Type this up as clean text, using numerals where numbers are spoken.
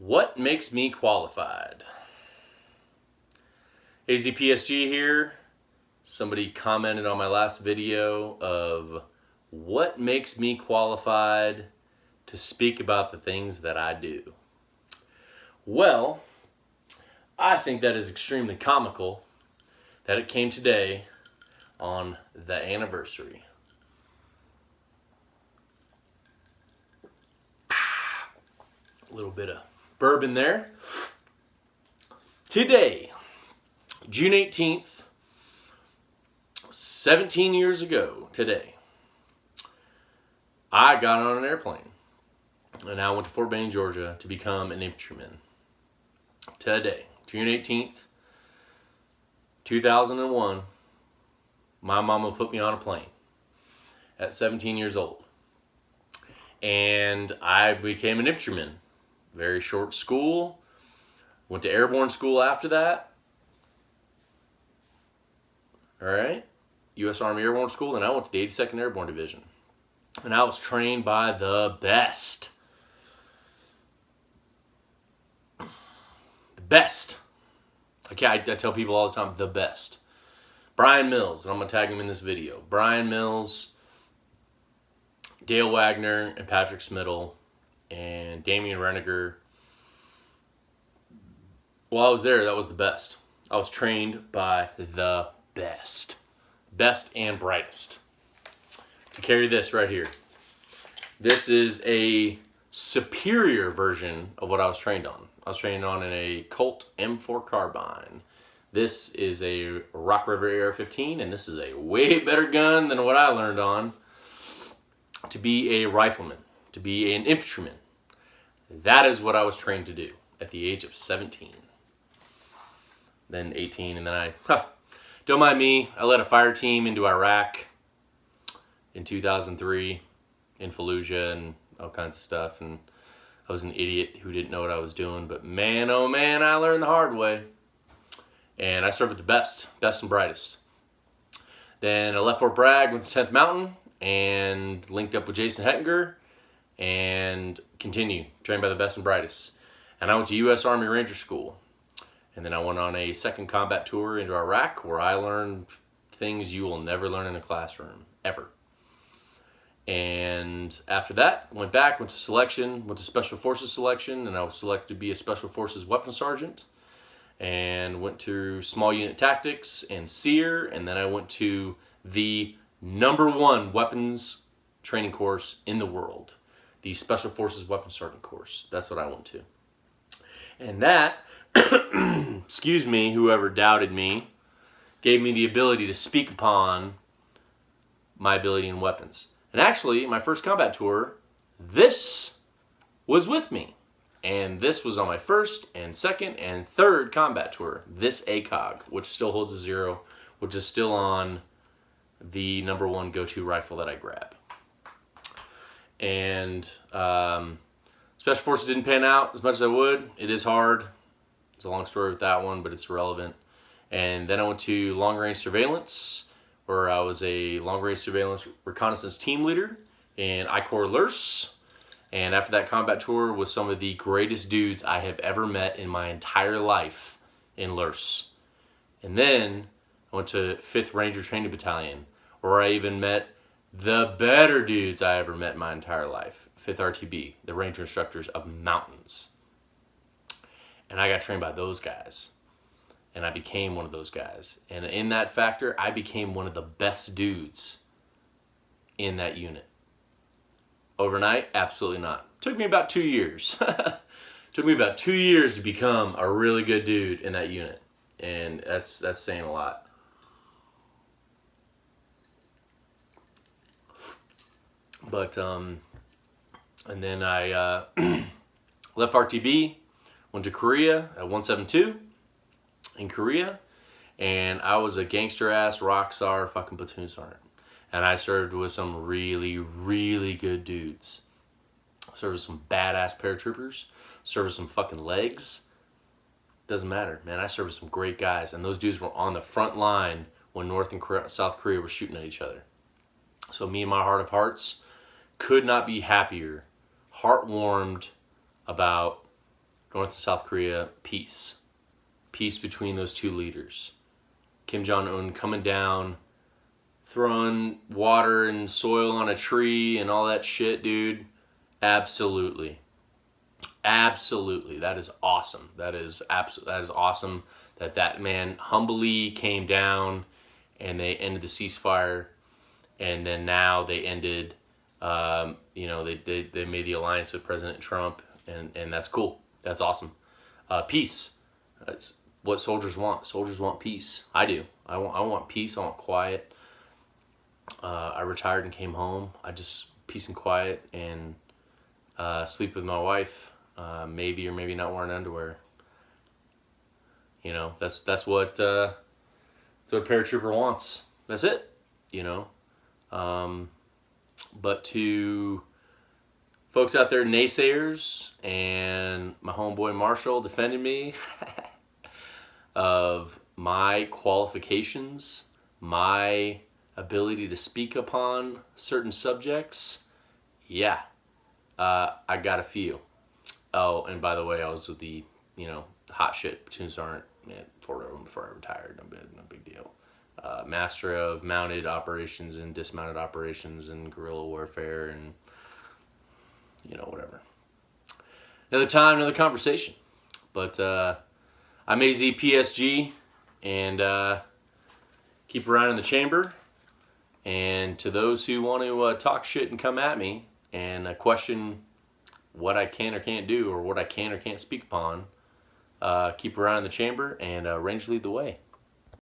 What makes me qualified? AZPSG here. Somebody commented on my last video of what makes me qualified to speak about the things that I do. Well, I think that is extremely comical that it came today on the anniversary. A little bit of bourbon there. Today, June 18th, 17 years ago today, I got on an airplane and I went to Fort Benning, Georgia to become an infantryman. Today, June 18th, 2001, my mama put me on a plane at 17 years old. And I became an infantryman. Very short school. Went to airborne school after that. Alright. U.S. Army Airborne School. And I went to the 82nd Airborne Division. And I was trained by the best. The best. Okay, I tell people all the time, the best. Brian Mills. And I'm going to tag him in this video. Brian Mills, Dale Wagner, and Patrick Smittle, and Damian Reniger. While I was there, that was the best. I was trained by the best. Best and brightest. To carry this right here. This is a superior version of what I was trained on. I was trained on in a Colt M4 carbine. This is a Rock River AR-15, and this is a way better gun than what I learned on. To be a rifleman, to be an infantryman. That is what I was trained to do at the age of 17. Then 18, and then don't mind me, I led a fire team into Iraq in 2003, in Fallujah and all kinds of stuff, and I was an idiot who didn't know what I was doing, but man, oh man, I learned the hard way. And I served with the best and brightest. Then I left Fort Bragg, went to 10th Mountain, and linked up with Jason Hettinger, and continued, trained by the best and brightest. And I went to U.S. Army Ranger School. And then I went on a second combat tour into Iraq, where I learned things you will never learn in a classroom, ever. And after that, went back, went to selection, went to Special Forces selection, and I was selected to be a Special Forces weapons sergeant. And went to Small Unit Tactics and SEER, and then I went to the #1 weapons training course in the world. The Special Forces Weapons Sergeant course. That's what I went to. And that, excuse me, whoever doubted me, gave me the ability to speak upon my ability in weapons. And actually, my first combat tour, this was with me. And this was on my first and second and third combat tour. This ACOG, which still holds a 0, which is still on the #1 go-to rifle that I grab. And Special Forces didn't pan out as much as I would. It is hard. It's a long story with that one, but it's relevant. And then I went to long-range surveillance, where I was a long-range surveillance reconnaissance team leader in I Corps LURS. And after that combat tour was some of the greatest dudes I have ever met in my entire life in LURS. And then I went to 5th Ranger Training Battalion, where I even met the better dudes I ever met in my entire life. 5th RTB, the Ranger Instructors of Mountains. And I got trained by those guys. And I became one of those guys. And in that factor, I became one of the best dudes in that unit. Overnight? Absolutely not. Took me about 2 years. Took me about 2 years to become a really good dude in that unit. And that's saying a lot. But, and then I left RTB, went to Korea at 172 in Korea, and I was a gangster-ass rock star fucking platoon sergeant. And I served with some really, really good dudes. Served with some badass paratroopers. Served with some fucking legs. Doesn't matter, man. I served with some great guys, and those dudes were on the front line when North and South Korea were shooting at each other. So me, in my heart of hearts, could not be happier, heart-warmed about North and South Korea, peace. Peace between those two leaders. Kim Jong-un coming down, throwing water and soil on a tree and all that shit, dude. Absolutely. Absolutely. That is awesome. That is awesome that man humbly came down and they ended the ceasefire. And then now they ended, they made the alliance with President Trump, and that's cool. That's awesome. Peace. That's what soldiers want. Soldiers want peace. I do. I want peace. I want quiet. I retired and came home. I just peace and quiet and sleep with my wife. Maybe or maybe not wearing underwear. You know, that's what a paratrooper wants. That's it. You know. But to folks out there, naysayers, and my homeboy Marshall defending me of my qualifications, my ability to speak upon certain subjects, yeah, I got a few. Oh, and by the way, I was with the, hot shit platoon sergeant before I retired. No big deal. Master of mounted operations and dismounted operations and guerrilla warfare and, whatever. Another time, another conversation. But I'm AZPSG, and keep around in the chamber. And to those who want to talk shit and come at me and question what I can or can't do or what I can or can't speak upon, keep around in the chamber and range lead the way.